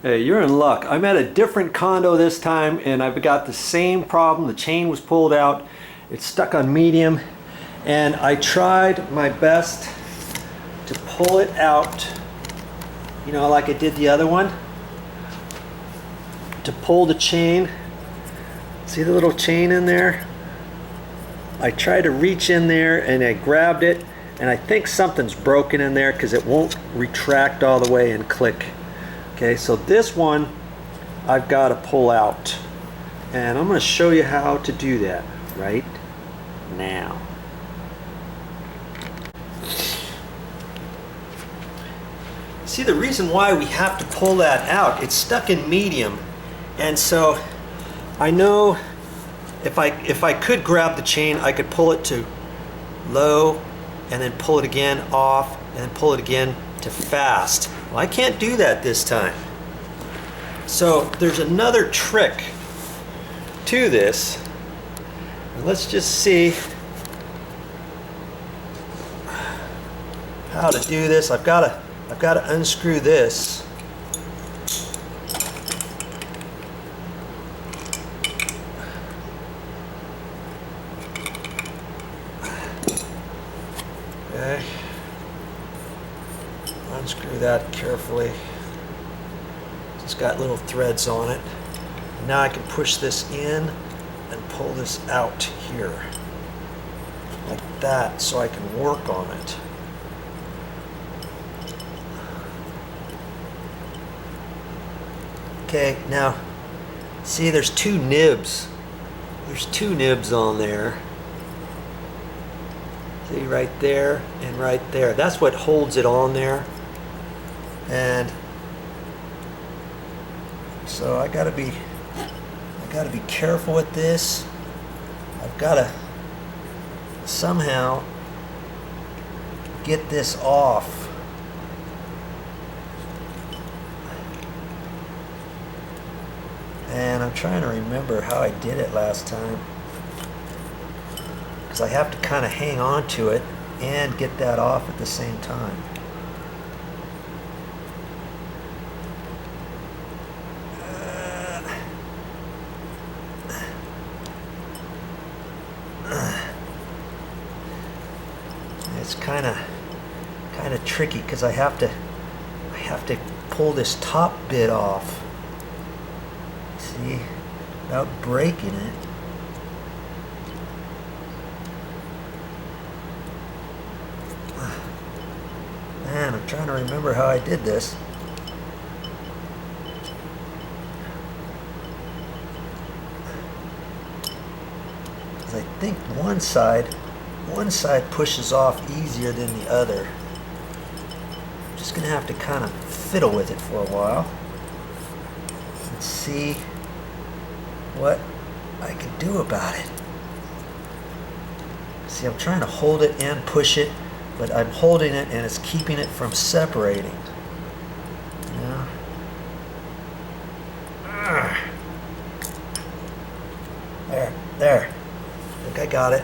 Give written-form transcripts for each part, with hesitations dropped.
Hey, you're in luck. I'm at a different condo this time and I've got the same problem. The chain was pulled out. It's stuck on medium and I tried my best to pull it out, you know, like I did the other one, to pull the chain. See the little chain in there? I tried to reach in there and I grabbed it, and I think something's broken in there because it won't retract all the way and click. Okay, so this one I've got to pull out, and I'm going to show you how to do that right now. See, the reason why we have to pull that out, it's stuck in medium, and so I know if I could grab the chain, I could pull it to low and then pull it again off and then pull it again to fast. Well, I can't do that this time. So there's another trick to this. Let's just see how to do this. I've got to unscrew this. Okay. Unscrew that carefully. It's got little threads on it. Now I can push this in and pull this out here like that so I can work on it. Okay, now see, there's two nibs. There's two nibs on there. See, right there and right there. That's what holds it on there. And so I gotta be careful with this. I've gotta somehow get this off. And I'm trying to remember how I did it last time, because I have to kind of hang on to it and get that off at the same time. It's kind of tricky because I have to pull this top bit off. See, without breaking it. Man, I'm trying to remember how I did this. Because I think one side pushes off easier than the other. I'm just going to have to kind of fiddle with it for a while and see what I can do about it. See, I'm trying to hold it and push it, but I'm holding it and it's keeping it from separating. Yeah. There. I think I got it.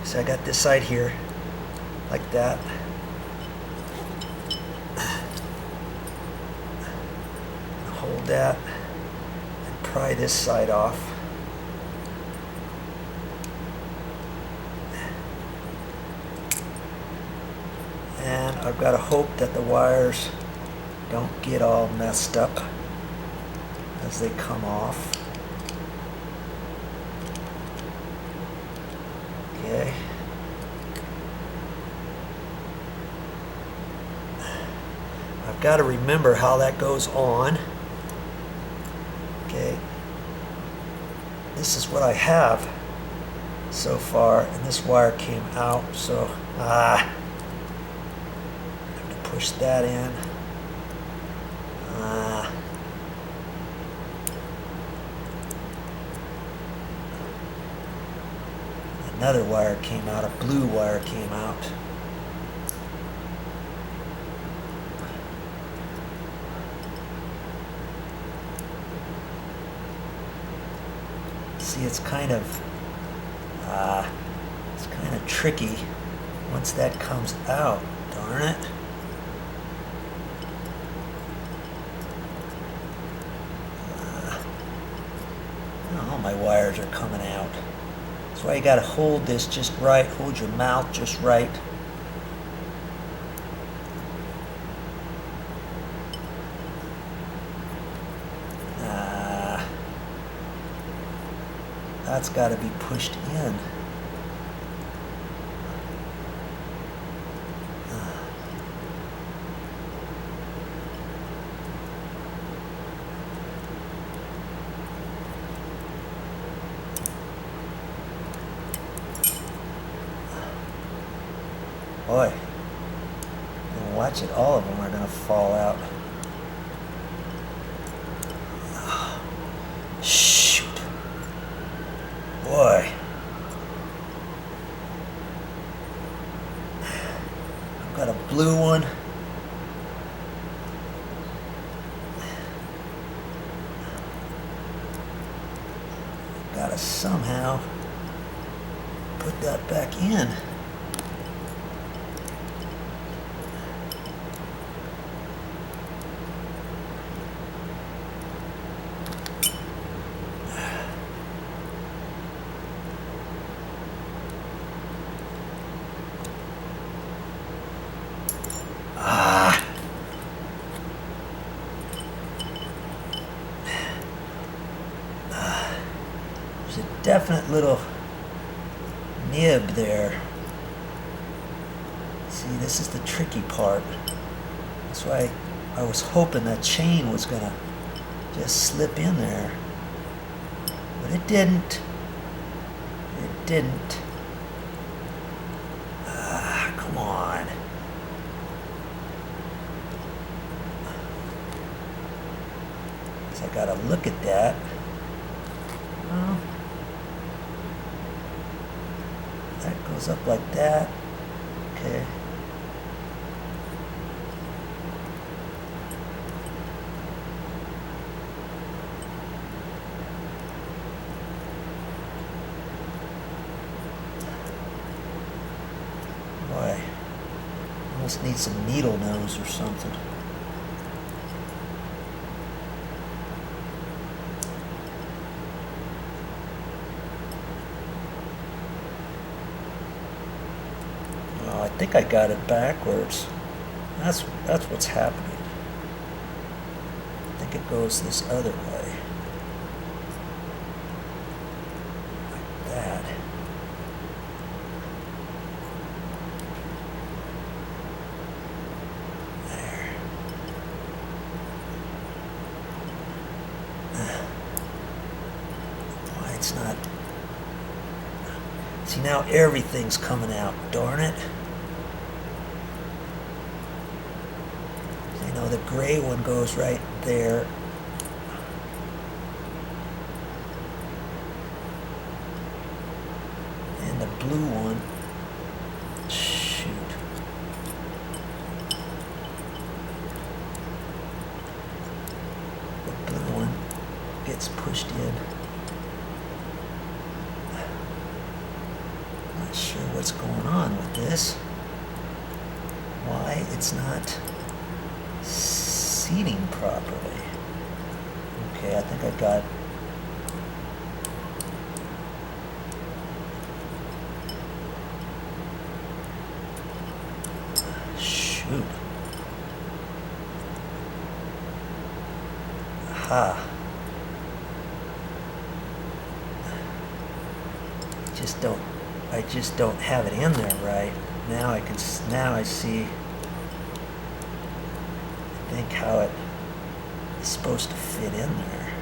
So I got this side here, like that. Hold that and pry this side off. And I've got to hope that the wires don't get all messed up as they come off. Okay. I've got to remember how that goes on. Okay. This is what I have so far, and this wire came out, so I have to push that in. Another wire came out, a blue wire came out. See, it's kind of tricky once that comes out. Darn it. All my wires are coming out. That's why you gotta hold this just right, hold your mouth just right. That's gotta be pushed in. Boy, watch it, all of them are gonna fall out. Shoot. Boy. I've got a blue one. Gotta somehow put that back in. There's a definite little nib there. See, this is the tricky part. That's why I was hoping that chain was gonna just slip in there. But it didn't. It didn't. Come on. So I gotta look at that. That goes up like that. Okay. Boy, almost need some needle nose or something. I think I got it backwards. That's what's happening. I think it goes this other way. Like that. There. Why it's not... See, now everything's coming out. Darn it. The gray one goes right there. And the blue one, shoot. The blue one gets pushed in. Not sure what's going on with this. Why it's not seating properly. Okay, I think I got... Shoot. Aha. I just don't have it in there right. Now I see how it is supposed to fit in there.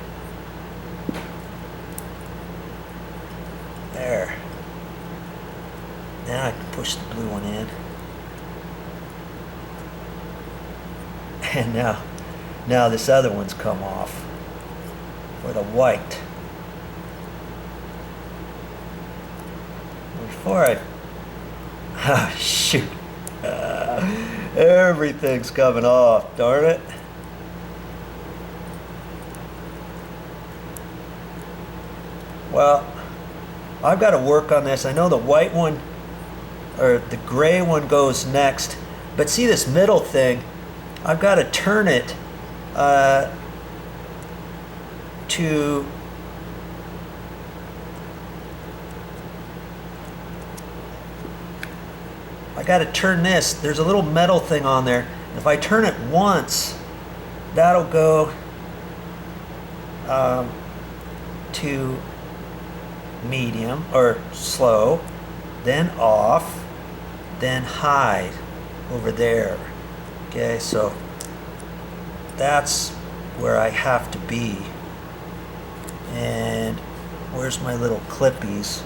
There. Now I can push the blue one in. And now this other one's come off for the white. Before I... Oh, shoot. Everything's coming off, darn it. Well, I've got to work on this. I know the white one, or the gray one goes next, but see this middle thing, I've got to turn it to got to turn this. There's a little metal thing on there. If I turn it once, that'll go to medium or slow, then off, then high over there. Okay, so that's where I have to be. And where's my little clippies?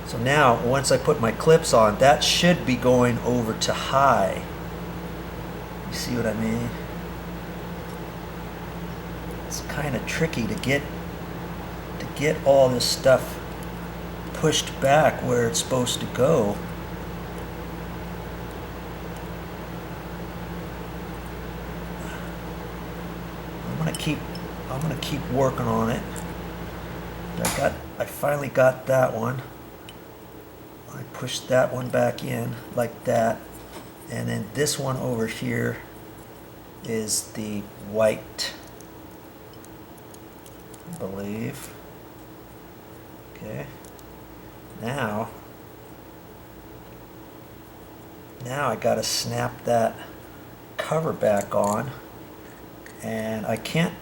So now, once I put my clips on, that should be going over to high. You see what I mean? It's kind of tricky to get all this stuff pushed back where it's supposed to go. I'm gonna keep working on it. I finally got that one. I pushed that one back in like that, and then this one over here is the white, I believe. Okay. Now I gotta snap that cover back on, and I can't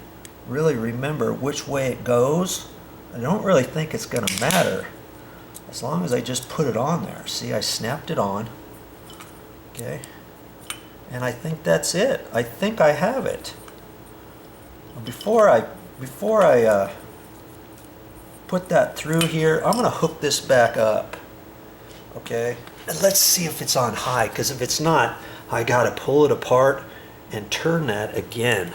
really remember which way it goes. I don't really think it's gonna matter as long as I just put it on there. See, I snapped it on. Okay. And I think that's it. I think I have it. Before I put that through here, I'm gonna hook this back up. Okay. And let's see if it's on high, because if it's not, I gotta pull it apart and turn that again.